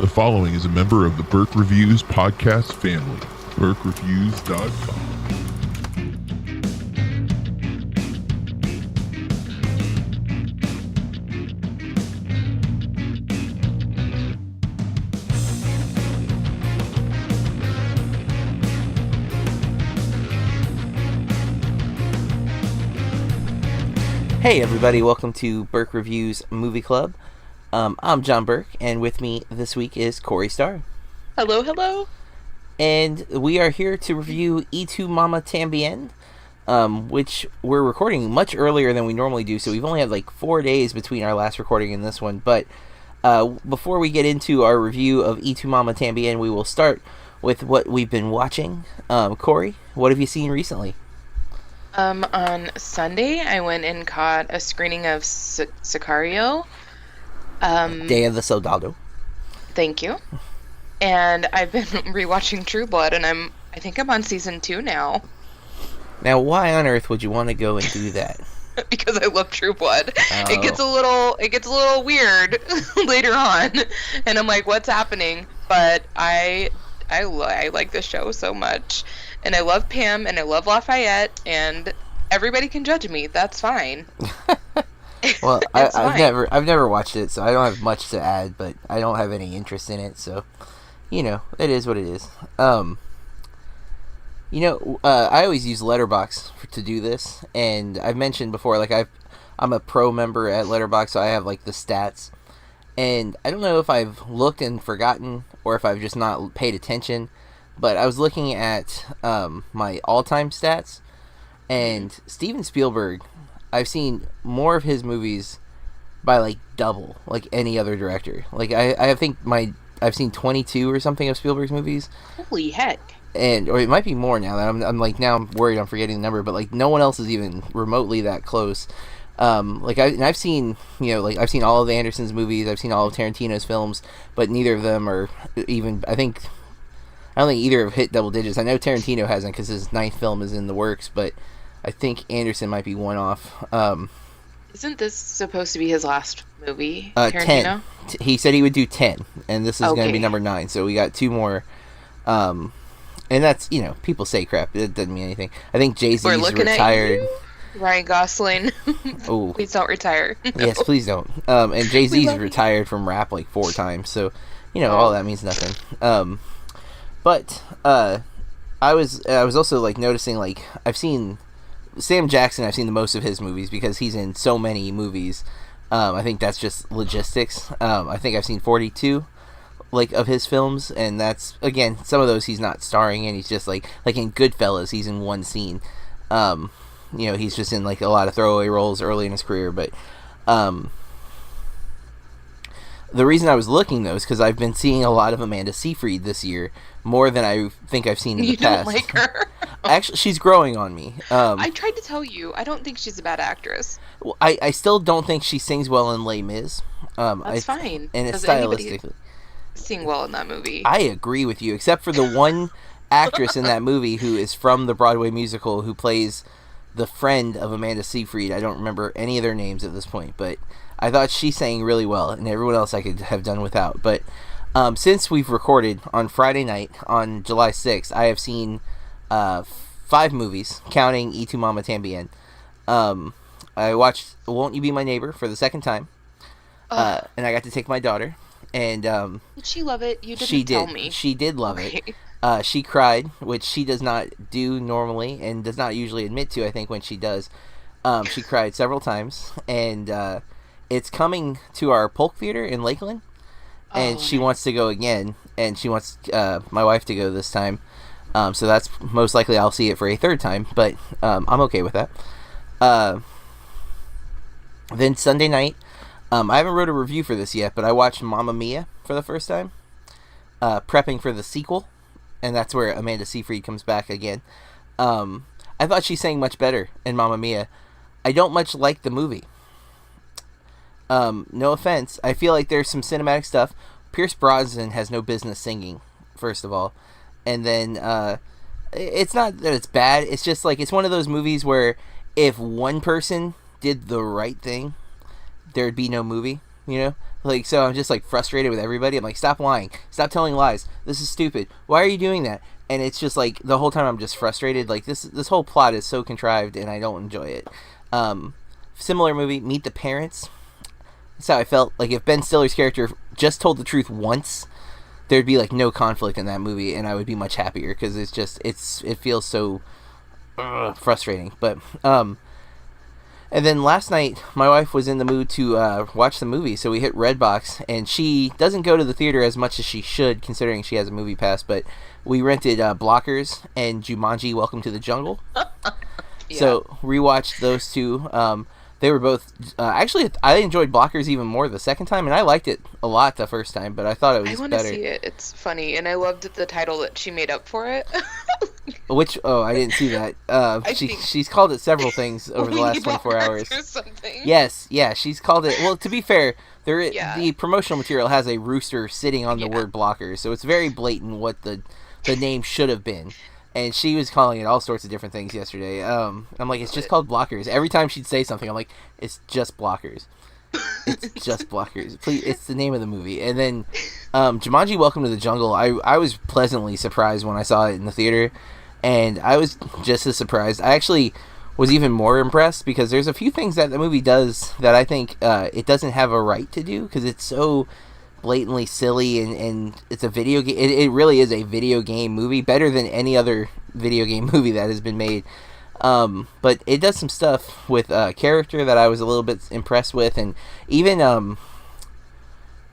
The following is a member of the Burke Reviews podcast family. BurkeReviews.com. Hey everybody, welcome to Burke Reviews Movie Club. I'm John Burke, and with me this week is Corey Starr. Hello, hello. And we are here to review Tu Mamá También, which we're recording much earlier than we normally do, so we've only had like 4 days between our last recording and this one. But before we get into our review of Tu Mamá También, we will start with what we've been watching. Corey, what have you seen recently? On Sunday, I went and caught a screening of Sicario. Day of the Soldado. Thank you. And I've been rewatching True Blood, and I think I'm on season 2 now. Now, why on earth would you want to go and do that? Because I love True Blood. Oh. It gets a little weird later on, and I'm like, what's happening? But I like the show so much, and I love Pam, and I love Lafayette, and everybody can judge me. That's fine. Well, I've never watched it, so I don't have much to add, but I don't have any interest in it, so you know, it is what it is. I always use Letterboxd to do this, and I've mentioned before, like I'm a pro member at Letterboxd, so I have like the stats, and I don't know if I've looked and forgotten, or if I've just not paid attention, but I was looking at my all-time stats, and Steven Spielberg, I've seen more of his movies by like double, like any other director. Like I think I've seen 22 or something of Spielberg's movies. Holy heck! Or it might be more now. That I'm worried I'm forgetting the number, but like no one else is even remotely that close. I've seen I've seen all of Anderson's movies. I've seen all of Tarantino's films, but neither of them are even. I don't think either have hit double digits. I know Tarantino hasn't because his 9th film is in the works, but I think Anderson might be one off. Isn't this supposed to be his last movie, 10. He said he would do 10, and this is going to be number 9, so we got 2 more. And that's, people say crap. It doesn't mean anything. I think Jay-Z's retired. Ryan Gosling. Oh, please don't retire. No. Yes, please don't. And Jay-Z's retired from rap like 4 times, so, all that means nothing. But I was also, like, noticing, like, I've seen Sam Jackson. I've seen the most of his movies because he's in so many movies. I think that's just logistics. I think I've seen 42 like of his films, and that's, again, some of those he's not starring in. He's just like in Goodfellas, he's in one scene. He's just in like a lot of throwaway roles early in his career. But the reason I was looking, though, is because I've been seeing a lot of Amanda Seyfried this year, more than I think I've seen in the past. You don't like her? Actually, she's growing on me. I tried to tell you, I don't think she's a bad actress. Well, I still don't think she sings well in Les Mis. That's fine. And it's stylistically. Sing well in that movie. I agree with you, except for the one actress in that movie who is from the Broadway musical, who plays the friend of Amanda Seyfried. I don't remember any of their names at this point, but I thought she sang really well, and everyone else I could have done without. But since we've recorded on Friday night, on July 6th, I have seen 5 movies, counting Tu Mamá También. I watched Won't You Be My Neighbor for the 2nd time, and I got to take my daughter. And did she love it? You didn't tell me. She did love it. She cried, which she does not do normally, and does not usually admit to, I think, when she does. She cried several times, and it's coming to our Polk Theater in Lakeland, and she wants to go again, and she wants my wife to go this time. So that's most likely I'll see it for a 3rd time, but I'm okay with that. Then Sunday night, I haven't wrote a review for this yet, but I watched Mamma Mia for the first time, prepping for the sequel, and that's where Amanda Seyfried comes back again. I thought she sang much better in Mamma Mia. I don't much like the movie. No offense. I feel like there's some cinematic stuff. Pierce Brosnan has no business singing, first of all. And then, it's not that it's bad. It's just like, it's one of those movies where if one person did the right thing, there'd be no movie. you know? Like, so I'm just, like, frustrated with everybody. I'm like, stop lying. Stop telling lies. This is stupid. Why are you doing that? And it's just, like, the whole time I'm just frustrated. Like, this whole plot is so contrived, and I don't enjoy it. Similar movie, Meet the Parents. That's how I felt. Like, if Ben Stiller's character just told the truth once, there'd be, like, no conflict in that movie, and I would be much happier, because it's just, it feels so frustrating. But, and then last night, my wife was in the mood to watch the movie, so we hit Redbox, and she doesn't go to the theater as much as she should, considering she has a movie pass, but we rented Blockers and Jumanji, Welcome to the Jungle. Yeah. So, rewatched those two. They were both... actually, I enjoyed Blockers even more the second time, and I liked it a lot the first time, but I thought it was better. I want to see it. It's funny, and I loved the title that she made up for it. Which... Oh, I didn't see that. She's called it several things over the last 24 hours. Or something. Yes, yeah, she's called it... Well, to be fair, the promotional material has a rooster sitting on the word Blockers, so it's very blatant what the name should have been. And she was calling it all sorts of different things yesterday. I'm like, it's just called Blockers. Every time she'd say something, I'm like, it's just Blockers. It's just Blockers. Please, it's the name of the movie. And then Jumanji, Welcome to the Jungle, I was pleasantly surprised when I saw it in the theater. And I was just as surprised. I actually was even more impressed because there's a few things that the movie does that I think it doesn't have a right to do because it's so blatantly silly and it's a video game. It really is a video game movie, better than any other video game movie that has been made. But it does some stuff with character that I was a little bit impressed with, and even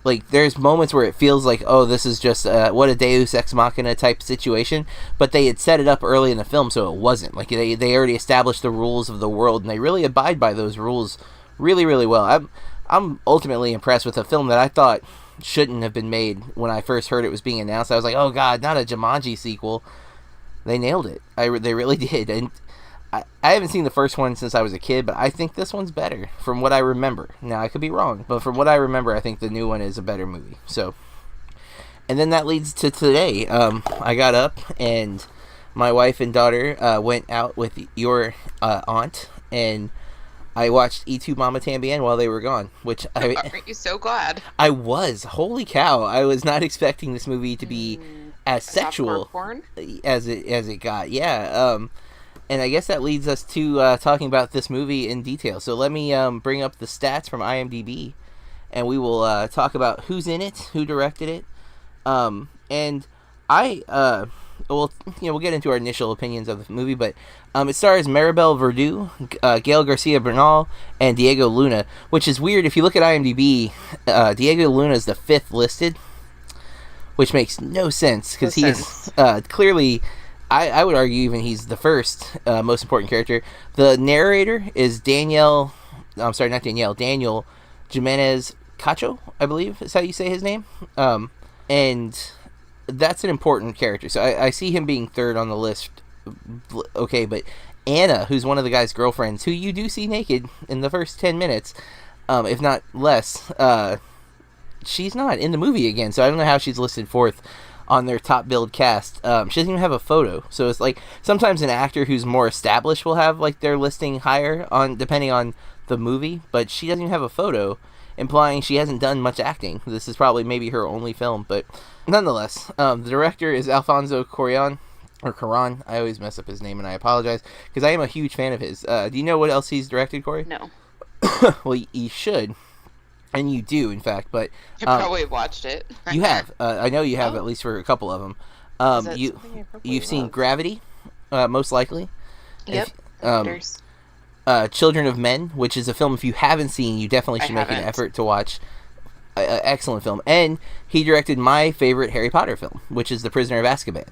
like there's moments where it feels like, oh, this is just what a Deus Ex Machina type situation, but they had set it up early in the film so it wasn't. Like they already established the rules of the world and they really abide by those rules really, really well. I'm ultimately impressed with a film that I thought shouldn't have been made when I first heard it was being announced. I was like, oh god, not a Jumanji sequel. They nailed it. They really did. And I haven't seen the first one since I was a kid, but I think this one's better from what I remember. Now, I could be wrong, but from what I remember, I think the new one is a better movie. So, and then that leads to today. I got up and my wife and daughter went out with your aunt, and I watched Tu Mamá También while they were gone, which Aren't you so glad? I was. Holy cow. I was not expecting this movie to be as sexual porn? as it got. Yeah. And I guess that leads us to talking about this movie in detail. So let me bring up the stats from IMDb, and we will talk about who's in it, who directed it. And we'll get into our initial opinions of the movie, but it stars Maribel Verdú, Gael García Bernal, and Diego Luna, which is weird. If you look at IMDb, Diego Luna is the 5th listed, which makes no sense, because he is clearly, I would argue even he's the first most important character. The narrator is Daniel Jimenez Cacho, I believe is how you say his name. And that's an important character. So I see him being 3rd on the list. Okay, but Anna, who's one of the guy's girlfriends, who you do see naked in the first 10 minutes, if not less, she's not in the movie again. So I don't know how she's listed 4th on their top billed cast. She doesn't even have a photo. So it's like sometimes an actor who's more established will have like their listing higher on depending on the movie, but she doesn't even have a photo, implying she hasn't done much acting. This is probably maybe her only film, but nonetheless, the director is Alfonso Cuarón, or Cuarón. I always mess up his name, and I apologize, because I am a huge fan of his. Do you know what else he's directed, Corey? No. Well, you should, and you do, in fact, but... I probably watched it. You have. I know you have, at least for a couple of them. You've seen Gravity, most likely. Yep. Children of Men, which is a film, if you haven't seen, you definitely should make an effort to watch. Excellent film. And he directed my favorite Harry Potter film, which is The Prisoner of Azkaban.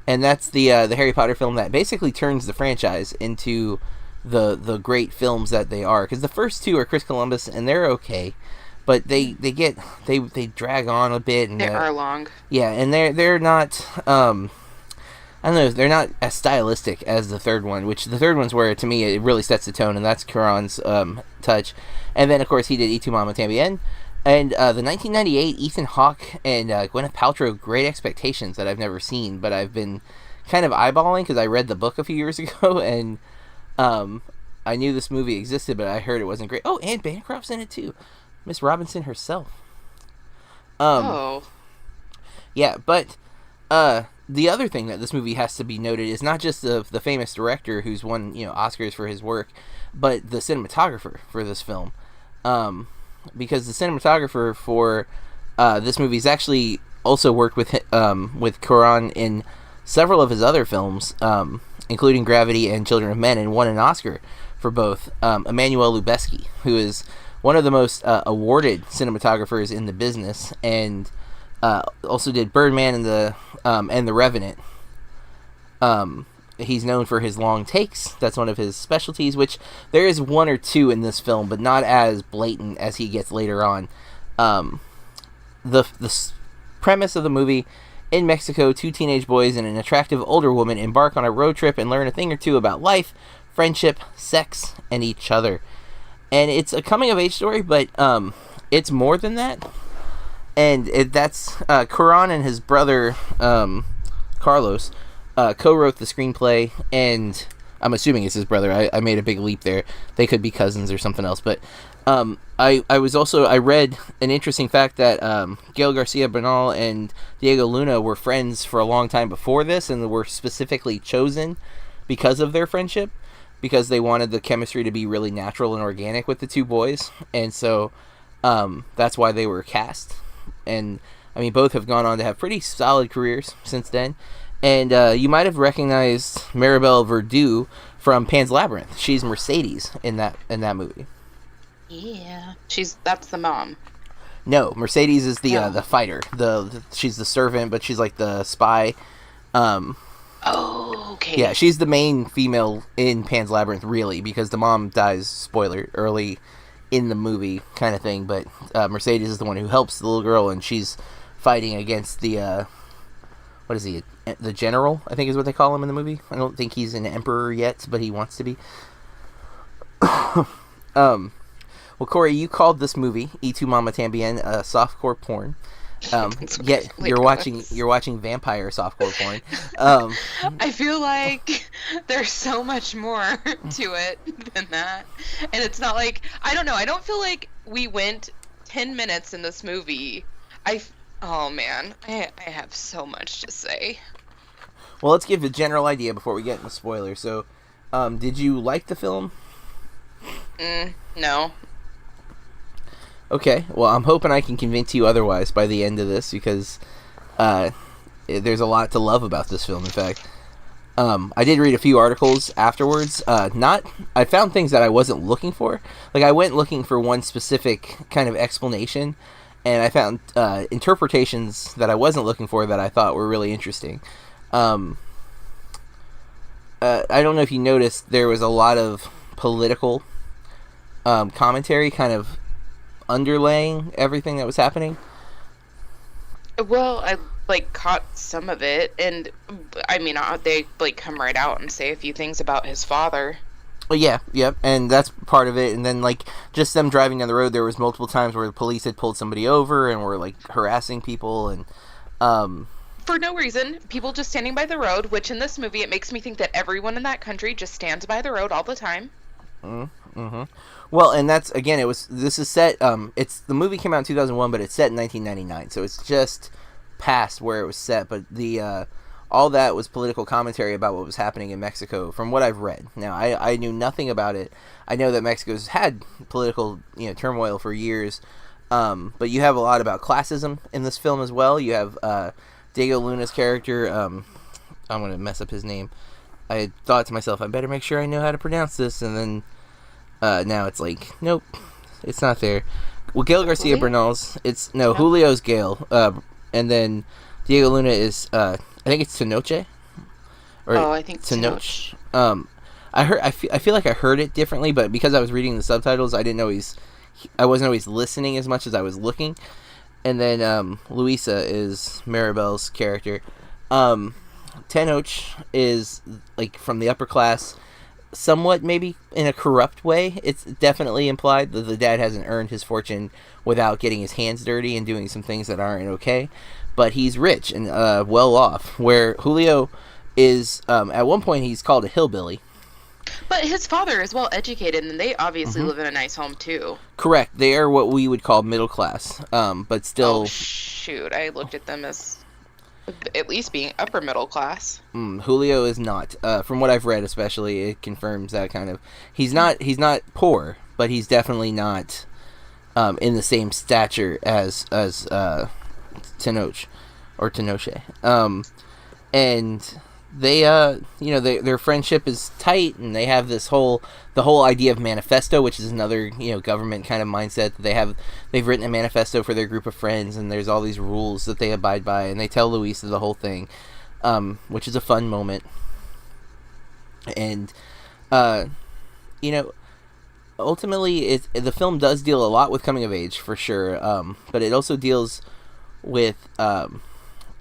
And that's the Harry Potter film that basically turns the franchise into the great films that they are. Because the first 2 are Chris Columbus, and they're okay, but they drag on a bit, and they are long. Yeah, and they're not. I don't know, they're not as stylistic as the 3rd one, which the 3rd one's where, to me, it really sets the tone, and that's Cuarón's touch. And then, of course, he did Tu Mamá También. And the 1998 Ethan Hawke and Gwyneth Paltrow Great Expectations that I've never seen, but I've been kind of eyeballing because I read the book a few years ago, and I knew this movie existed, but I heard it wasn't great. Oh, and Bancroft's in it, too. Miss Robinson herself. Oh. Yeah, but the other thing that this movie has to be noted is not just the famous director who's won Oscars for his work, but the cinematographer for this film. Because the cinematographer for this movie has actually also worked with Cuarón in several of his other films, including Gravity and Children of Men, and won an Oscar for both. Emmanuel Lubezki, who is one of the most awarded cinematographers in the business, and also did Birdman and the Revenant. He's known for his long takes. That's one of his specialties, which there is one or two in this film, but not as blatant as he gets later on. The premise of the movie: in Mexico, two teenage boys and an attractive older woman embark on a road trip and learn a thing or two about life, friendship, sex, and each other. And it's a coming-of-age story, but it's more than that. And that's Cuarón and his brother Carlos co-wrote the screenplay, and I'm assuming it's his brother. I made a big leap there. They could be cousins or something else. But I read an interesting fact that Gael García Bernal and Diego Luna were friends for a long time before this, and were specifically chosen because of their friendship, because they wanted the chemistry to be really natural and organic with the two boys, and so that's why they were cast. And I mean, both have gone on to have pretty solid careers since then. And you might have recognized Maribel Verdú from Pan's Labyrinth. She's Mercedes in that movie. Yeah, that's the mom. No, Mercedes is the fighter. She's the servant, but she's like the spy. Oh, okay. Yeah, she's the main female in Pan's Labyrinth, really, because the mom dies, spoiler, early in the movie kind of thing. But Mercedes is the one who helps the little girl, and she's fighting against the what is he? The general, I think is what they call him in the movie. I don't think he's an emperor yet, but he wants to be. Well, Corey, you called this movie Tu Mamá También softcore porn. Yet you're watching vampire softcore porn. I feel like there's so much more to it than that, and it's not like, I don't know. I don't feel like we went 10 minutes in this movie. Oh man, I have so much to say. Well, let's give a general idea before we get into spoilers. So, did you like the film? No. Okay, well, I'm hoping I can convince you otherwise by the end of this, because there's a lot to love about this film, in fact. I did read a few articles afterwards. I found things that I wasn't looking for. Like, I went looking for one specific kind of explanation, and I found interpretations that I wasn't looking for that I thought were really interesting. I don't know if you noticed, there was a lot of political commentary kind of underlaying everything that was happening. Well, I caught some of it, and I mean, they come right out and say a few things about his father. Well, yeah, and that's part of it. And then just them driving down the road, there was multiple times where the police had pulled somebody over and were harassing people, and for no reason, people just standing by the road. Which in this movie, it makes me think that everyone in that country just stands by the road all the time. Mm-hmm. Well, and that's, again, this is set, the movie came out in 2001, but it's set in 1999, so it's just past where it was set, but all that was political commentary about what was happening in Mexico, from what I've read. Now, I knew nothing about it. I know that Mexico's had political, turmoil for years, but you have a lot about classism in this film as well. You have, Diego Luna's character, I'm going to mess up his name. I thought to myself, I better make sure I know how to pronounce this, and then now it's nope, it's not there. Well, Gael Garcia Bernal's, Julio's Gael, and then Diego Luna is, I think it's Tenoche. I think Tenoch. I feel like I heard it differently, but because I was reading the subtitles, I wasn't always listening as much as I was looking. And then Luisa is Maribel's character. Tenoch is from the upper class, somewhat maybe in a corrupt way. It's definitely implied that the dad hasn't earned his fortune without getting his hands dirty and doing some things that aren't okay, but he's rich and well off, where Julio is at one point he's called a hillbilly, But his father is well educated, and they obviously live in a nice home too. Correct. They are what we would call middle class, but still. Oh shoot! I looked at them as at least being upper middle class. Julio is not. From what I've read, especially, it confirms that kind of. He's not poor, but he's definitely not in the same stature as Tenoch or Tenoche. And they their friendship is tight, and they have the whole idea of manifesto, which is another government kind of mindset that they've written a manifesto for their group of friends, and there's all these rules that they abide by, and they tell Luisa the whole thing, which is a fun moment. And ultimately the film does deal a lot with coming of age, for sure, but it also deals with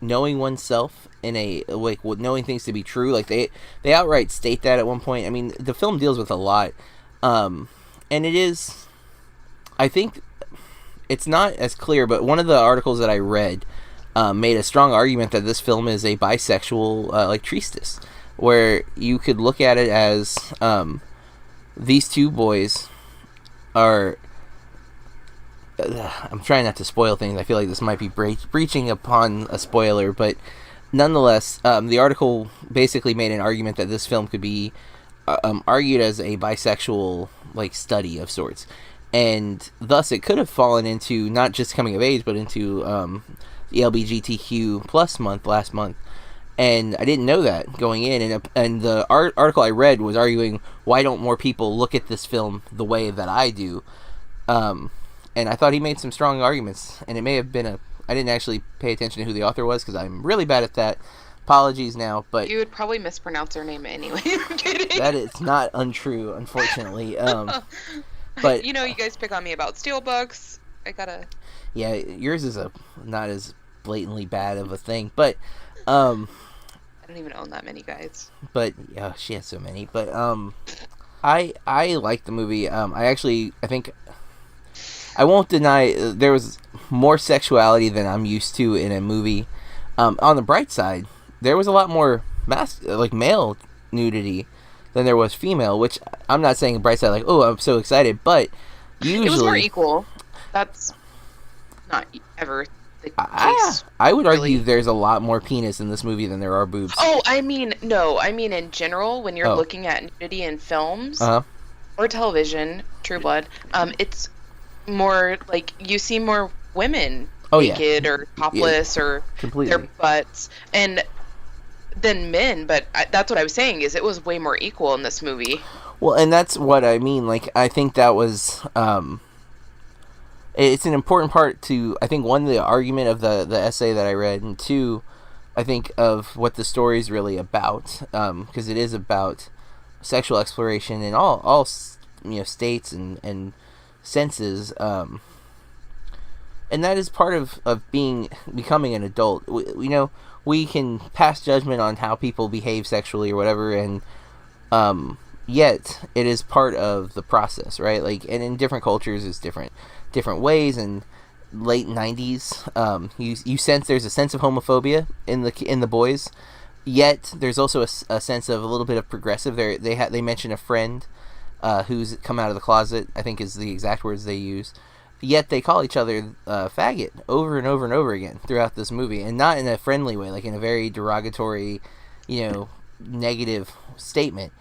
knowing oneself in a knowing things to be true. Like they outright state that at one point. I mean, the film deals with a lot, and it is, I think, it's not as clear, but one of the articles that I read made a strong argument that this film is a bisexual treatise, where you could look at it as these two boys are. I'm trying not to spoil things. I feel like this might be breaching upon a spoiler, but nonetheless, the article basically made an argument that this film could be argued as a bisexual study of sorts, and thus it could have fallen into not just coming of age, but into the LGBTQ plus month last month. And I didn't know that going in, and the article I read was arguing, why don't more people look at this film the way that I do? And I thought he made some strong arguments, and it may have been I didn't actually pay attention to who the author was, because I'm really bad at that. Apologies now, but... You would probably mispronounce her name anyway. I'm kidding. That is not untrue, unfortunately. But you guys pick on me about steelbooks. I gotta... Yeah, yours is not as blatantly bad of a thing, but... I don't even own that many, guys. But, yeah, she has so many. But, I like the movie. I think... I won't deny there was more sexuality than I'm used to in a movie. On the bright side, there was a lot more male nudity than there was female, which I'm not saying bright side oh, I'm so excited, but usually... It was more equal. That's not ever the case. I would argue there's a lot more penis in this movie than there are boobs. Oh, I mean in general, when you're looking at nudity in films or television, True Blood, it's more you see more women naked or topless or completely their butts and than men, but that's what I was saying is it was way more equal in this movie. Well, and that's what I mean. I think that was it's an important part to, I think, one, the argument of the essay that I read, and two, I think, of what the story is really about, because it is about sexual exploration in all states and senses, and that is part of becoming an adult. We can pass judgment on how people behave sexually or whatever, and yet it is part of the process, right? And in different cultures it's different ways. And late 90s, you sense there's a sense of homophobia in the boys, yet there's also a sense of a little bit of progressive. They mention a friend who's come out of the closet, I think is the exact words they use. Yet they call each other faggot over and over and over again throughout this movie, and not in a friendly way, in a very derogatory, negative statement.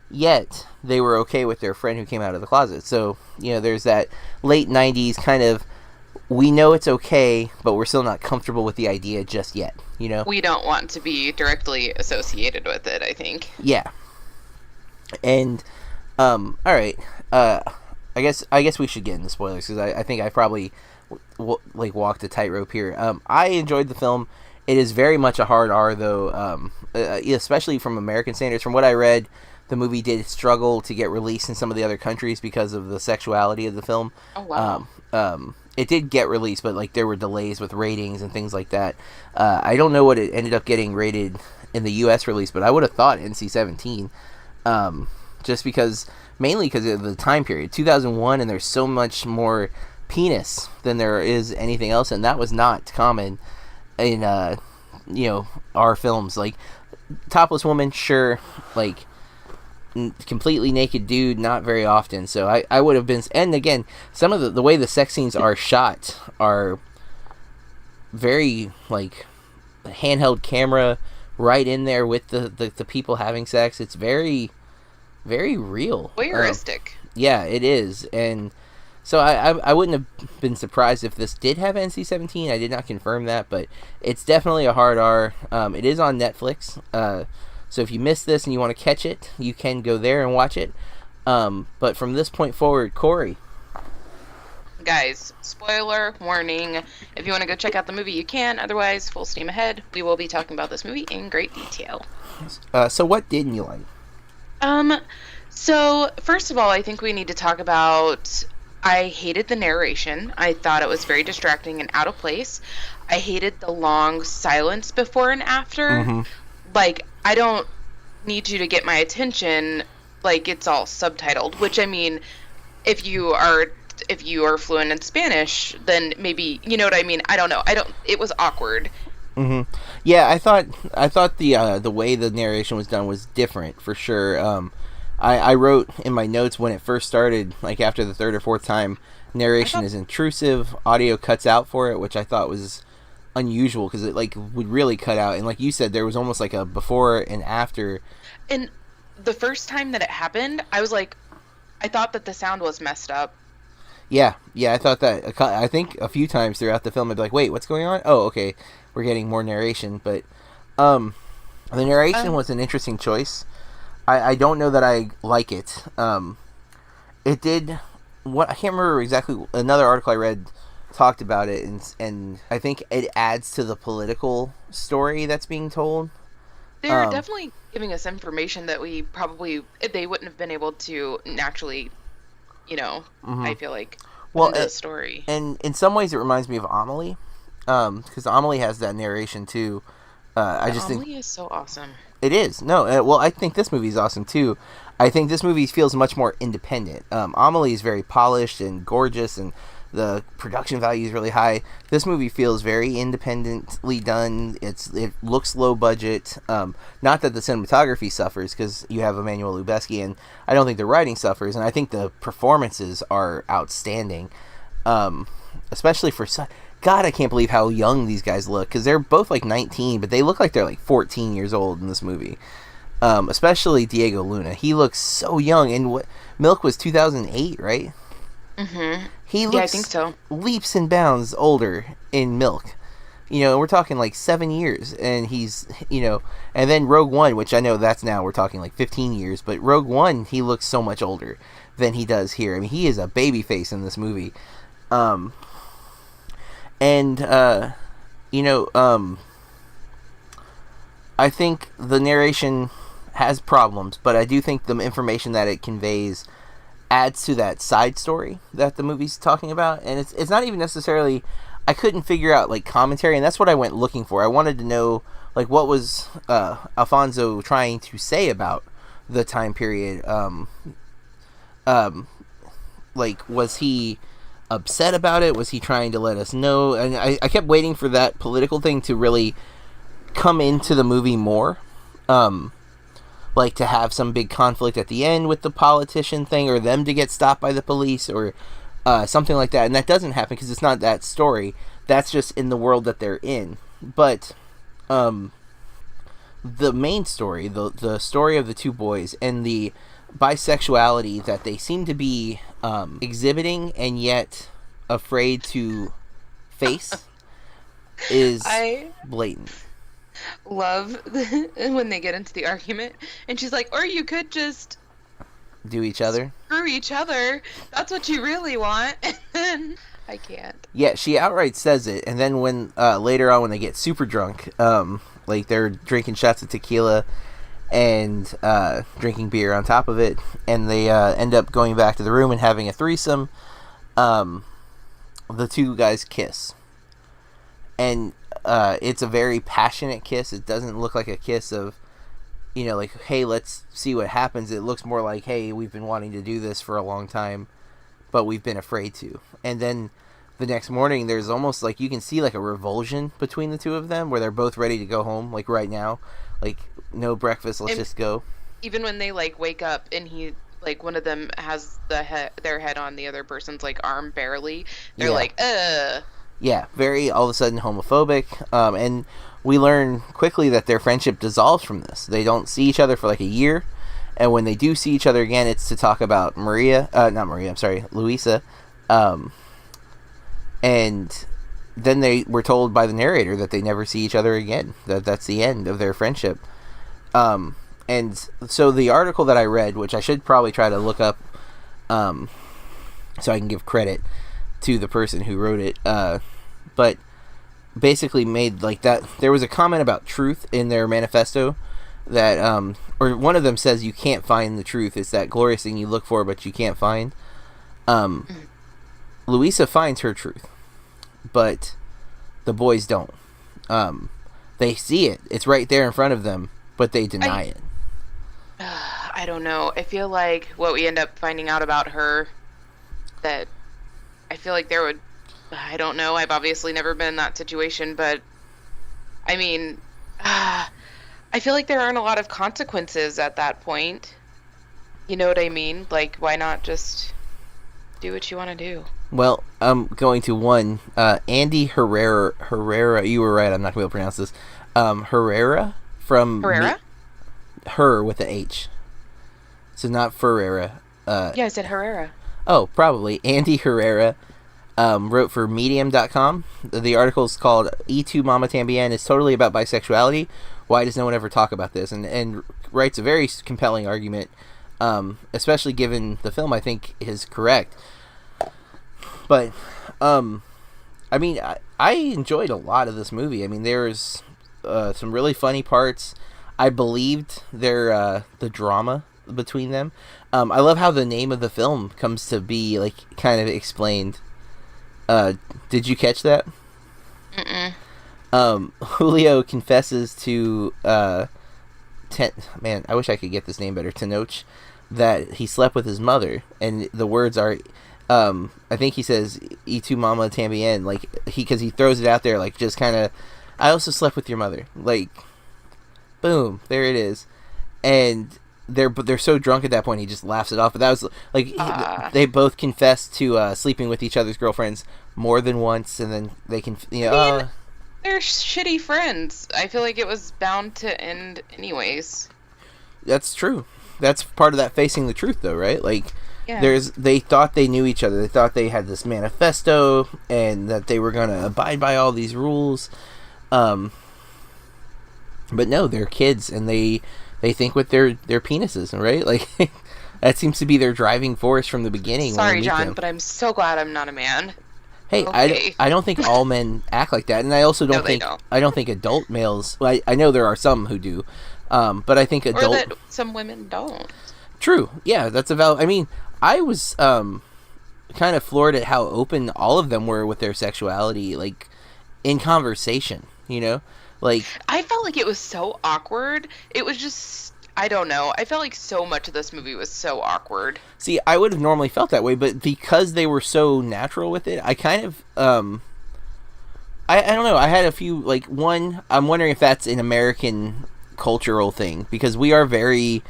Yet they were okay with their friend who came out of the closet. So, there's that late 90s kind of, we know it's okay, but we're still not comfortable with the idea just yet, We don't want to be directly associated with it, I think. Yeah. And, all right, I guess we should get into spoilers, because I think I probably walked a tightrope here. I enjoyed the film. It is very much a hard R, though, especially from American standards. From what I read, the movie did struggle to get released in some of the other countries because of the sexuality of the film. Oh, wow. It did get released, but there were delays with ratings and things like that. I don't know what it ended up getting rated in the U.S. release, but I would have thought NC-17, just mainly because of the time period, 2001, and there's so much more penis than there is anything else, and that was not common in our films. Topless woman, sure, completely naked dude not very often. So I would have been. And again, some of the way the sex scenes are shot are very like handheld camera right in there with the people having sex. It's very, very real. Voyeuristic. Yeah, it is. And so I wouldn't have been surprised if this did have NC-17. I did not confirm that, but it's definitely a hard R. It is on Netflix. So if you missed this and you want to catch it, you can go there and watch it. But from this point forward, Corey. Guys, spoiler warning. If you want to go check out the movie, you can. Otherwise, full steam ahead. We will be talking about this movie in great detail. So what didn't you like? So first of all, I think we need to talk about... I hated the narration. I thought it was very distracting and out of place. I hated the long silence before and after. Mm-hmm. Like, I don't need you to get my attention. Like, it's all subtitled. Which, I mean, if you are fluent in Spanish, then maybe, you know what I mean? I don't know. It was awkward. Mm-hmm. Yeah, I thought the way the narration was done was different for sure. I wrote in my notes when it first started, like after the third or fourth time, narration is intrusive, audio cuts out for it, which I thought was unusual because it like would really cut out. And like you said, there was almost like a before and after. And the first time that it happened, I was like, I thought that the sound was messed up. Yeah, I thought that. I think a few times throughout the film, I'd be like, wait, what's going on? Oh, okay, we're getting more narration. But the narration was an interesting choice. I don't know that I like it. It did what I can't remember exactly. Another article I read talked about it, and I think it adds to the political story that's being told. They're definitely giving us information that they wouldn't have been able to naturally, Mm-hmm. I feel like, in the story. And in some ways it reminds me of Amelie, because Amelie has that narration too. I just think Amelie is so awesome. It is. No, well, I think this movie is awesome too. I think this movie feels much more independent. Amelie is very polished and gorgeous, and the production value is really high. This movie feels very independently done. It looks low budget. Not that the cinematography suffers, because you have Emmanuel Lubezki, and I don't think the writing suffers, and I think the performances are outstanding. Especially for... God, I can't believe how young these guys look, because they're both like 19, but they look like they're like 14 years old in this movie. Especially Diego Luna. He looks so young, and Milk was 2008, right? Mm-hmm. He looks, yeah, I think so. Leaps and bounds older in Milk. We're talking like 7 years, and he's, and then Rogue One, which I know that's now, we're talking like 15 years, but Rogue One, he looks so much older than he does here. I mean, he is a baby face in this movie. I think the narration has problems, but I do think the information that it conveys adds to that side story that the movie's talking about. And it's not even necessarily... I couldn't figure out, like, commentary, and that's what I went looking for. I wanted to know, like, what was Alfonso trying to say about the time period. Like, was he upset about it? Was he trying to let us know? And I kept waiting for that political thing to really come into the movie more. Like to have some big conflict at the end with the politician thing, or them to get stopped by the police, or something like that. And that doesn't happen because it's not that story. That's just in the world that they're in. But the main story, the story of the two boys and the bisexuality that they seem to be exhibiting and yet afraid to face is blatant. Love when they get into the argument and she's like, or you could just do each other. Screw each other. That's what you really want. And then I can't. Yeah, she outright says it, and then when later on when they get super drunk, like they're drinking shots of tequila and drinking beer on top of it, and they end up going back to the room and having a threesome, the two guys kiss. And it's a very passionate kiss. It doesn't look like a kiss of, like, hey, let's see what happens. It looks more like, hey, we've been wanting to do this for a long time, but we've been afraid to. And then the next morning, there's almost like you can see like a revulsion between the two of them where they're both ready to go home, like right now. Like, no breakfast, let's just go. even when they like wake up and he like one of them has their head on the other person's like arm barely, they're like, Yeah, very all of a sudden homophobic, and we learn quickly that their friendship dissolves from this. They don't see each other for like a year, and when they do see each other again, it's to talk about Luisa, and then they were told by the narrator that they never see each other again. That's the end of their friendship. And so the article that I read, which I should probably try to look up, so I can give credit to the person who wrote it, but basically made like that. There was a comment about truth in their manifesto that, or one of them says you can't find the truth. It's that glorious thing you look for, but you can't find. Luisa finds her truth, but the boys don't. They see it. It's right there in front of them, but they deny it. I don't know. I feel like what we end up finding out about her, that I feel like there would, I don't know. I've obviously never been in that situation, but I mean, I feel like there aren't a lot of consequences at that point. You know what I mean? Like, why not just do what you want to do? Well, I'm going to one, Andy Herrera, you were right, I'm not going to be able to pronounce this, Herrera from... Herrera? Her with the H. So not Ferreira. Yeah, I said Herrera. Oh, probably. Andy Herrera wrote for Medium.com. The article is called Tu Mamá También is totally about bisexuality. Why does no one ever talk about this? And writes a very compelling argument, especially given the film I think is correct. But, I mean, I enjoyed a lot of this movie. I mean, there's some really funny parts. I believed the drama between them. I love how the name of the film comes to be, like, kind of explained. Did you catch that? Mm-mm. Julio confesses to, man, I wish I could get this name better, Tenoch, that he slept with his mother, and the words are, I think he says, "Y tu mamá también," like, because he throws it out there, like, just kind of, I also slept with your mother, like, boom, there it is. And they're so drunk at that point, he just laughs it off. But that was like they both confessed to sleeping with each other's girlfriends more than once, and then they can, you know, I mean, they're shitty friends. I feel like it was bound to end anyways. That's true. That's part of that facing the truth, though, right? Like, yeah. They thought they knew each other. They thought they had this manifesto, and that they were gonna abide by all these rules. But no, they're kids, and they think with their penises, right? Like, that seems to be their driving force from the beginning. Sorry, John, but I'm so glad I'm not a man. Hey, okay. I don't think all men act like that, and I also don't think I don't think adult males. Well, I know there are some who do, but I think adult. Or that some women don't. True. Yeah, that's a valid. I mean, I was kind of floored at how open all of them were with their sexuality, like in conversation. You know. Like, I felt like it was so awkward. It was just, I don't know. I felt like so much of this movie was so awkward. See, I would have normally felt that way, but because they were so natural with it, I kind of, I don't know. I had a few, like, one, I'm wondering if that's an American cultural thing, because we are very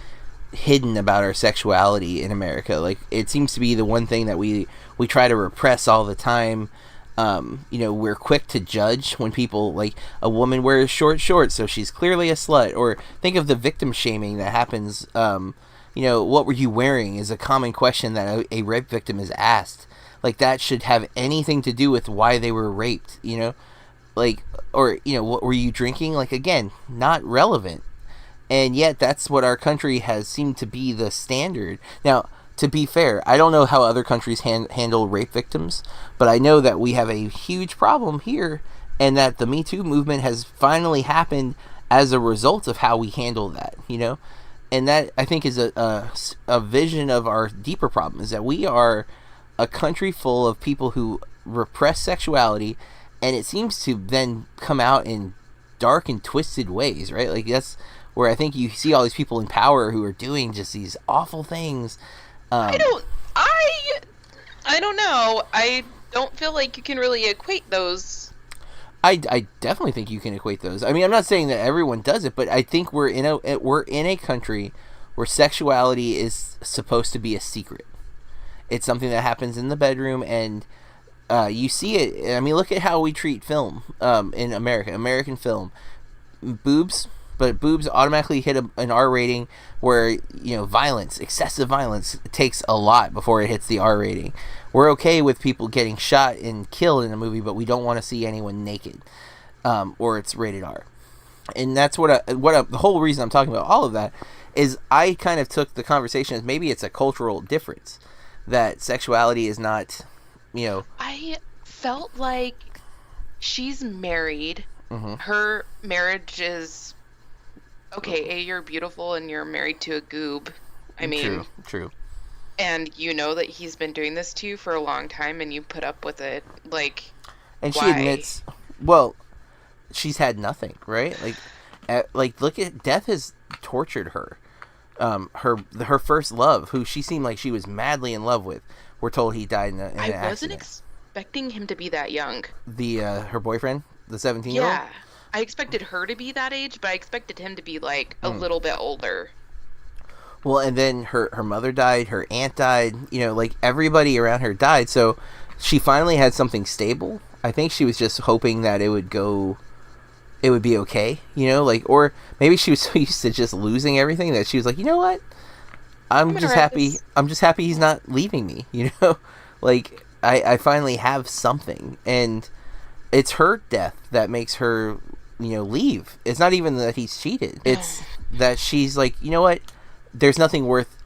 hidden about our sexuality in America. Like, it seems to be the one thing that we try to repress all the time. You know, we're quick to judge when people, like, a woman wears short shorts, so she's clearly a slut. Or think of the victim shaming that happens. You know, what were you wearing is a common question that a rape victim is asked. Like, that should have anything to do with why they were raped, you know? Like, or, you know, what were you drinking? Like, again, not relevant. And yet, that's what our country has seemed to be the standard. Now, to be fair, I don't know how other countries handle rape victims, but I know that we have a huge problem here, and that the Me Too movement has finally happened as a result of how we handle that, you know? And that, I think, is a vision of our deeper problem, is that we are a country full of people who repress sexuality, and it seems to then come out in dark and twisted ways, right? Like, that's where I think you see all these people in power who are doing just these awful things. I don't know. I don't feel like you can really equate those. I definitely think you can equate those. I mean, I'm not saying that everyone does it, but I think we're in a country where sexuality is supposed to be a secret. It's something that happens in the bedroom, and you see it. I mean, look at how we treat film in America. American film, boobs, but boobs automatically hit an R rating where, violence, excessive violence, takes a lot before it hits the R rating. We're okay with people getting shot and killed in a movie, but we don't want to see anyone naked, or it's rated R. And that's the whole reason I'm talking about all of that is I kind of took the conversation as maybe it's a cultural difference, that sexuality is not, I felt like she's married. Mm-hmm. Her marriage is okay. You're beautiful and you're married to a goob. I mean, true. And you know that he's been doing this to you for a long time, and you put up with it. Like, and why? She admits, well, she's had nothing, right? Like look at death has tortured her. Her first love, who she seemed like she was madly in love with, we're told he died in an accident. I wasn't expecting him to be that young. Her boyfriend, the 17-year-old? Yeah. I expected her to be that age, but I expected him to be, like, a little bit older. Well, and then her mother died, her aunt died, like, everybody around her died, so she finally had something stable. I think she was just hoping that it would be okay, or maybe she was so used to just losing everything that she was like, you know what? I'm just happy he's not leaving me, Like, I finally have something, and it's her death that makes her, leave. It's not even that he's cheated. It's that she's like, you know what? There's nothing worth,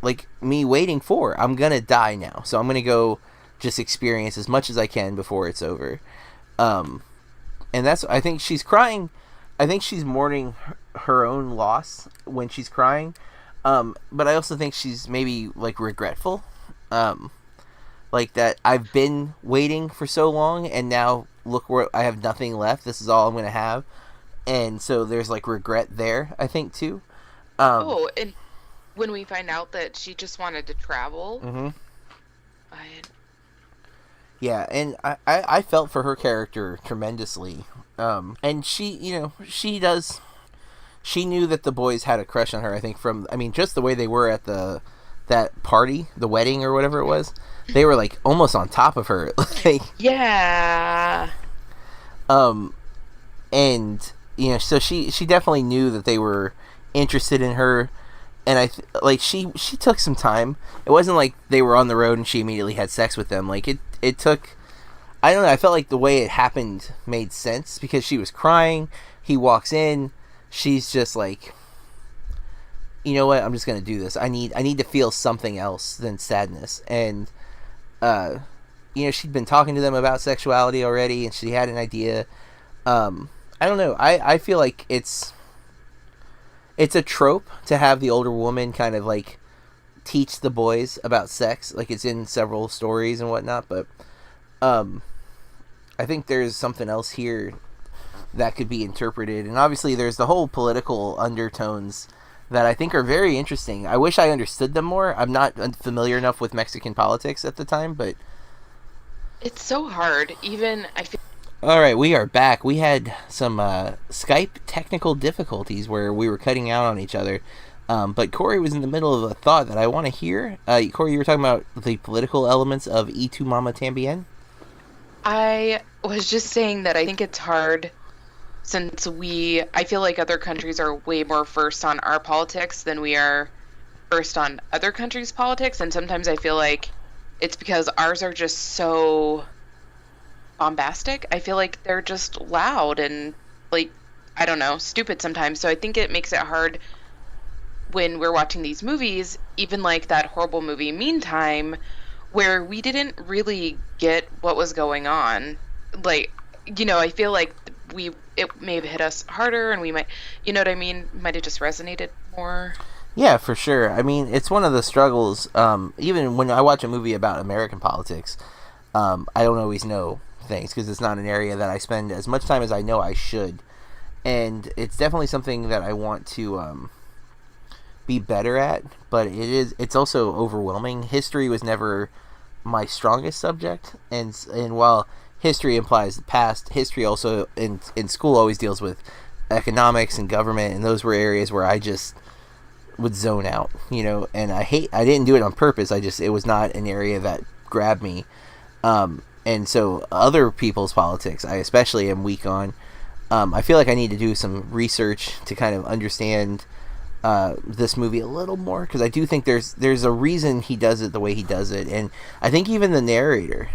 like, me waiting for. I'm gonna die now, so I'm gonna go just experience as much as I can before it's over. And I think she's crying. I think she's mourning her own loss when she's crying. But I also think she's maybe, like, regretful. Like, that I've been waiting for so long, and now look where I have nothing left. This is all I'm going to have. And so there's, like, regret there, I think, too. And when we find out that she just wanted to travel. Mm-hmm. Yeah, and I felt for her character tremendously. And she knew that the boys had a crush on her, I think, just the way they were at that party, the wedding or whatever it was. They were, like, almost on top of her. Like, yeah. And, so she definitely knew that they were interested in her. And she took some time. It wasn't like they were on the road and she immediately had sex with them. Like, it took, I don't know, I felt like the way it happened made sense because she was crying. He walks in. She's just like, you know what? I'm just going to do this. I need to feel something else than sadness. And, she'd been talking to them about sexuality already and she had an idea. I don't know. I feel like it's a trope to have the older woman kind of, like, teach the boys about sex. Like, it's in several stories and whatnot, but I think there's something else here that could be interpreted. And obviously there's the whole political undertones that I think are very interesting. I wish I understood them more. I'm not familiar enough with Mexican politics at the time, but it's so hard. Even I feel. All right, we are back. We had some Skype technical difficulties where we were cutting out on each other. But Corey was in the middle of a thought that I want to hear. Corey, you were talking about the political elements of Tu Mamá También? I was just saying that I think it's hard since I feel like other countries are way more versed on our politics than we are versed on other countries' politics. And sometimes I feel like it's because ours are just so bombastic. I feel like they're just loud and, like, I don't know, stupid sometimes. So I think it makes it hard when we're watching these movies, even like that horrible movie Meantime, where we didn't really get what was going on. Like, I feel like it may have hit us harder and we might, you know what I mean? Might have just resonated more. Yeah, for sure. I mean, it's one of the struggles, even when I watch a movie about American politics, I don't always know things because it's not an area that I spend as much time as I know I should. And it's definitely something that I want to be better at, but it's also overwhelming. History was never my strongest subject, and while history implies the past, history also in school always deals with economics and government, and those were areas where I just would zone out, and I didn't do it on purpose. It was not an area that grabbed me. And so other people's politics, I especially am weak on. I feel like I need to do some research to kind of understand this movie a little more, because I do think there's a reason he does it the way he does it. And I think even the narrator,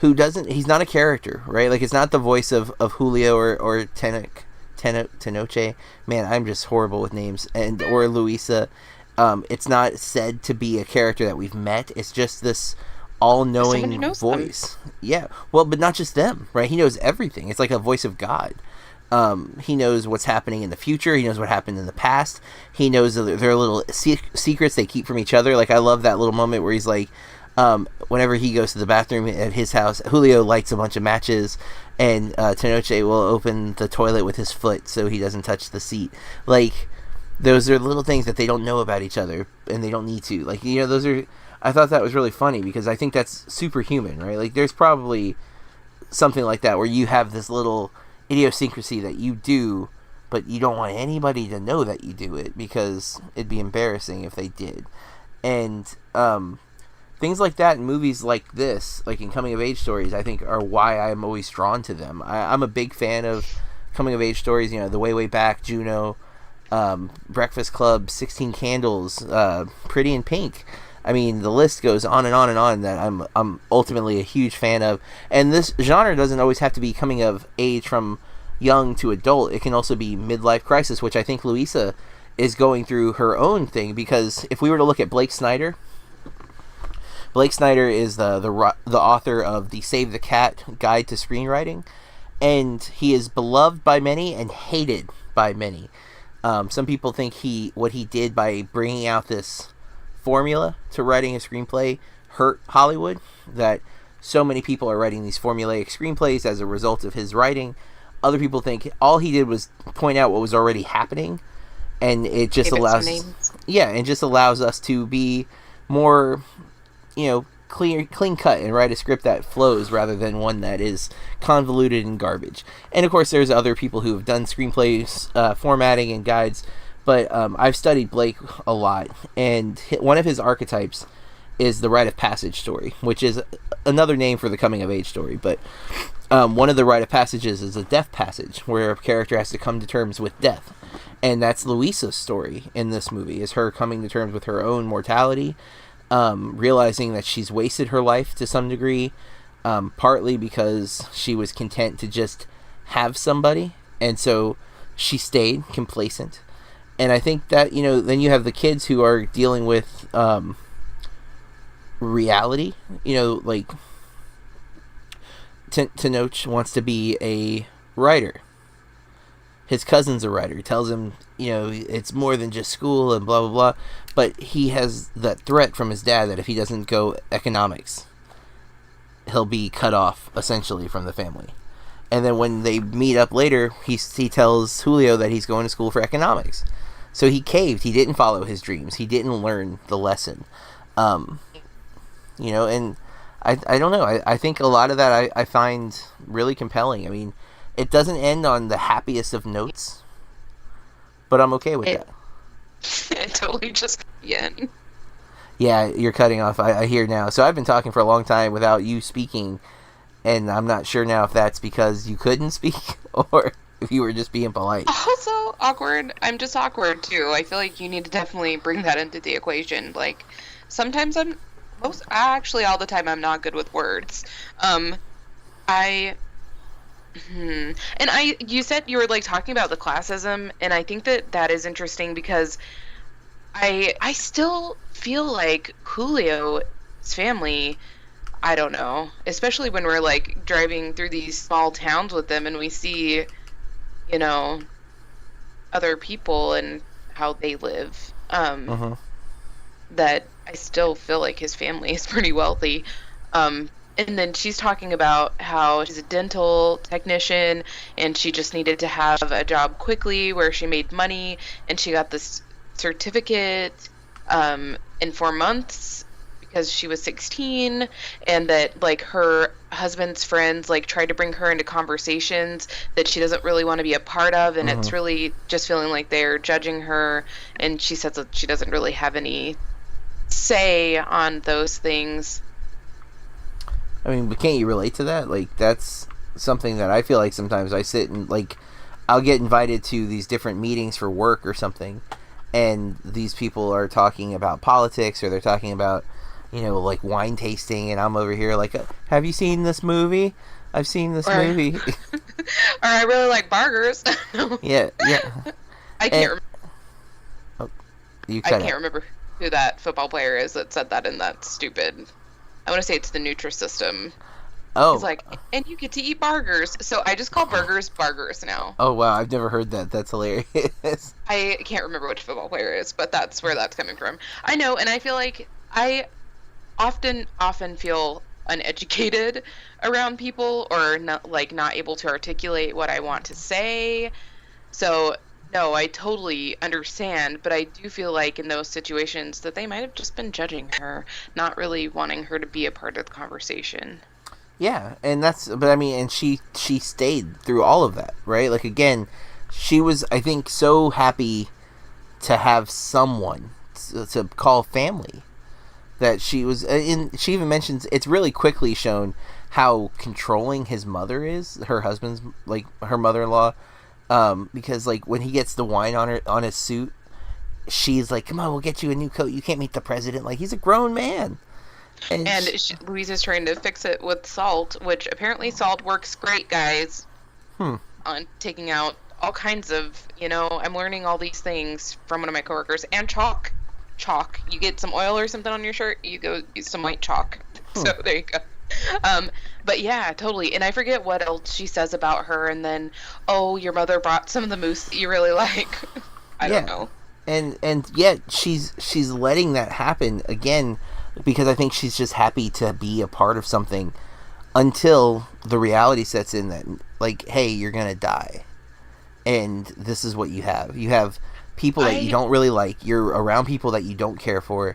he's not a character, right? Like, it's not the voice of Julio or Tenoche. Man, I'm just horrible with names. Or Luisa. It's not said to be a character that we've met. It's just this all-knowing voice. Them. Yeah. Well, but not just them, right? He knows everything. It's like a voice of God. He knows what's happening in the future. He knows what happened in the past. He knows their little secrets they keep from each other. Like, I love that little moment where he's like, whenever he goes to the bathroom at his house, Julio lights a bunch of matches, and Tenoche will open the toilet with his foot so he doesn't touch the seat. Like, those are little things that they don't know about each other, and they don't need to. Like, those are... I thought that was really funny, because I think that's superhuman, right? Like, there's probably something like that where you have this little idiosyncrasy that you do, but you don't want anybody to know that you do it, because it'd be embarrassing if they did. And things like that in movies like this, like in coming-of-age stories, I think are why I'm always drawn to them. I'm a big fan of coming-of-age stories, the Way, Way Back, Juno, Breakfast Club, 16 Candles, Pretty in Pink. I mean, the list goes on and on and on that I'm ultimately a huge fan of. And this genre doesn't always have to be coming of age from young to adult. It can also be midlife crisis, which I think Luisa is going through her own thing, because if we were to look at Blake Snyder is the author of the Save the Cat Guide to Screenwriting, and he is beloved by many and hated by many. Some people think what he did by bringing out this formula to writing a screenplay hurt Hollywood, that so many people are writing these formulaic screenplays as a result of his writing. Other people think all he did was point out what was already happening, and it just allows us to be more clean cut and write a script that flows rather than one that is convoluted and garbage. And of course there's other people who have done screenplays, formatting and guides, but I've studied Blake a lot, and one of his archetypes is the rite of passage story, which is another name for the coming of age story. But one of the rite of passages is a death passage, where a character has to come to terms with death, and that's Luisa's story in this movie, is her coming to terms with her own mortality, realizing that she's wasted her life to some degree, partly because she was content to just have somebody, and so she stayed complacent. And I think that, then you have the kids who are dealing with reality. Like, Tenoch wants to be a writer. His cousin's a writer. He tells him, it's more than just school and blah, blah, blah. But he has that threat from his dad that if he doesn't go economics, he'll be cut off, essentially, from the family. And then when they meet up later, he tells Julio that he's going to school for economics. So he caved. He didn't follow his dreams. He didn't learn the lesson. And I don't know. I think a lot of that I find really compelling. I mean, it doesn't end on the happiest of notes, but I'm okay with that. It totally just again. Yeah, you're cutting off. I hear now. So I've been talking for a long time without you speaking, and I'm not sure now if that's because you couldn't speak or if you were just being polite. Also awkward. I'm just awkward too. I feel like you need to definitely bring that into the equation. Like, sometimes actually all the time I'm not good with words. You said you were like talking about the classism, and I think that is interesting, because I still feel like Julio's family, I don't know, especially when we're like driving through these small towns with them and we see, other people and how they live, that I still feel like his family is pretty wealthy. And then she's talking about how she's a dental technician and she just needed to have a job quickly where she made money, and she got this certificate in 4 months because she was 16, and that like her husband's friends like tried to bring her into conversations that she doesn't really want to be a part of, and it's really just feeling like they're judging her, and she says that she doesn't really have any say on those things. I mean, but can't you relate to that? Like, that's something that I feel like sometimes I sit and, like, I'll get invited to these different meetings for work or something, and these people are talking about politics, or they're talking about, you know, like wine tasting, and I'm over here like, have you seen this movie? I've seen this movie. Or I really like burgers. Yeah. I can't remember. remember who that football player is that said that in that stupid, I want to say it's the Nutrisystem. Oh. He's like, and you get to eat burgers. So I just call burgers now. Oh, wow. I've never heard that. That's hilarious. I can't remember which football player it is, but that's where that's coming from. I know, and I feel like I often feel uneducated around people, or not able to articulate what I want to say. So no, I totally understand, but I do feel like in those situations that they might have just been judging her, not really wanting her to be a part of the conversation. Yeah, and she stayed through all of that, right? Like, again, she was, I think, so happy to have someone to call family, that she was, she even mentions, it's really quickly shown how controlling his mother is, her husband's, like, her mother-in-law, because, like, when he gets the wine on his suit, she's like, come on, we'll get you a new coat, you can't meet the president, like, he's a grown man. And Louise is trying to fix it with salt, which apparently salt works great, guys. On taking out all kinds of, I'm learning all these things from one of my coworkers. And chalk. You get some oil or something on your shirt, you go use some white chalk. So there you go. But yeah, totally. And I forget what else she says about her. And then, oh, your mother brought some of the mousse that you really like. I don't know. And yet she's letting that happen again, because I think she's just happy to be a part of something until the reality sets in that, like, hey, you're gonna die, and this is what you have. You have people that you don't really like. You're around people that you don't care for,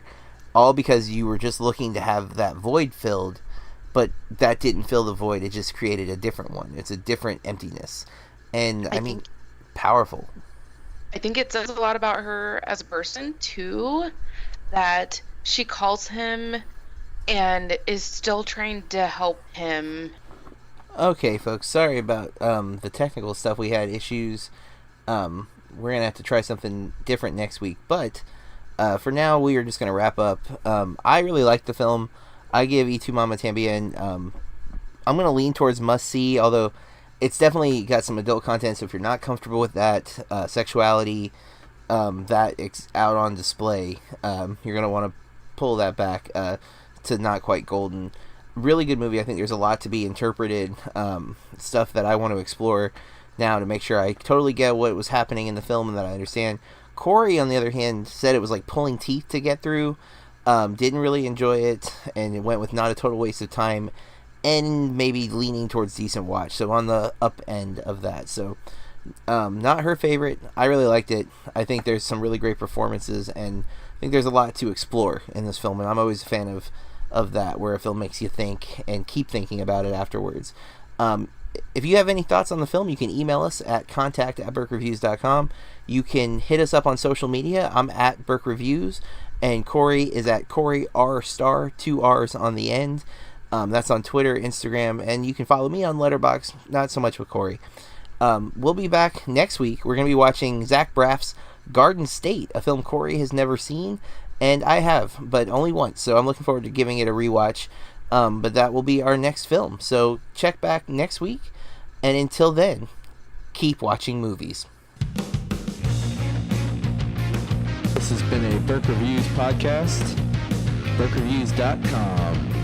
all because you were just looking to have that void filled, but that didn't fill the void. It just created a different one. It's a different emptiness, and I mean, powerful. I think it says a lot about her as a person too, that she calls him and is still trying to help him. Okay, folks, sorry about the technical stuff. We had issues. We're gonna have to try something different next week, but for now we are just gonna wrap up. I really liked the film. I give Tu Mamá También, I'm gonna lean towards must see, although it's definitely got some adult content, so if you're not comfortable with that sexuality, that out on display, you're gonna want to pull that back to not quite golden. Really good movie. I think there's a lot to be interpreted, stuff that I want to explore now to make sure I totally get what was happening in the film and that I understand. Corey, on the other hand, said it was like pulling teeth to get through, didn't really enjoy it, and it went with not a total waste of time, and maybe leaning towards decent watch, so on the up end of that. So not her favorite. I really liked it. I think there's some really great performances, and I think there's a lot to explore in this film, and I'm always a fan of that, where a film makes you think and keep thinking about it afterwards. If you have any thoughts on the film, you can email us at contact@burkreviews.com. You can hit us up on social media. I'm at Burk Reviews, and Corey is at Corey R Star, 2 R's on the end. That's on Twitter, Instagram, and you can follow me on Letterboxd, not so much with Corey. We'll be back next week. We're going to be watching Zach Braff's Garden State, a film Corey has never seen, and I have, but only once, so I'm looking forward to giving it a rewatch. But that will be our next film, so check back next week, and until then, keep watching movies. This has been a Burk Reviews podcast, burkreviews.com.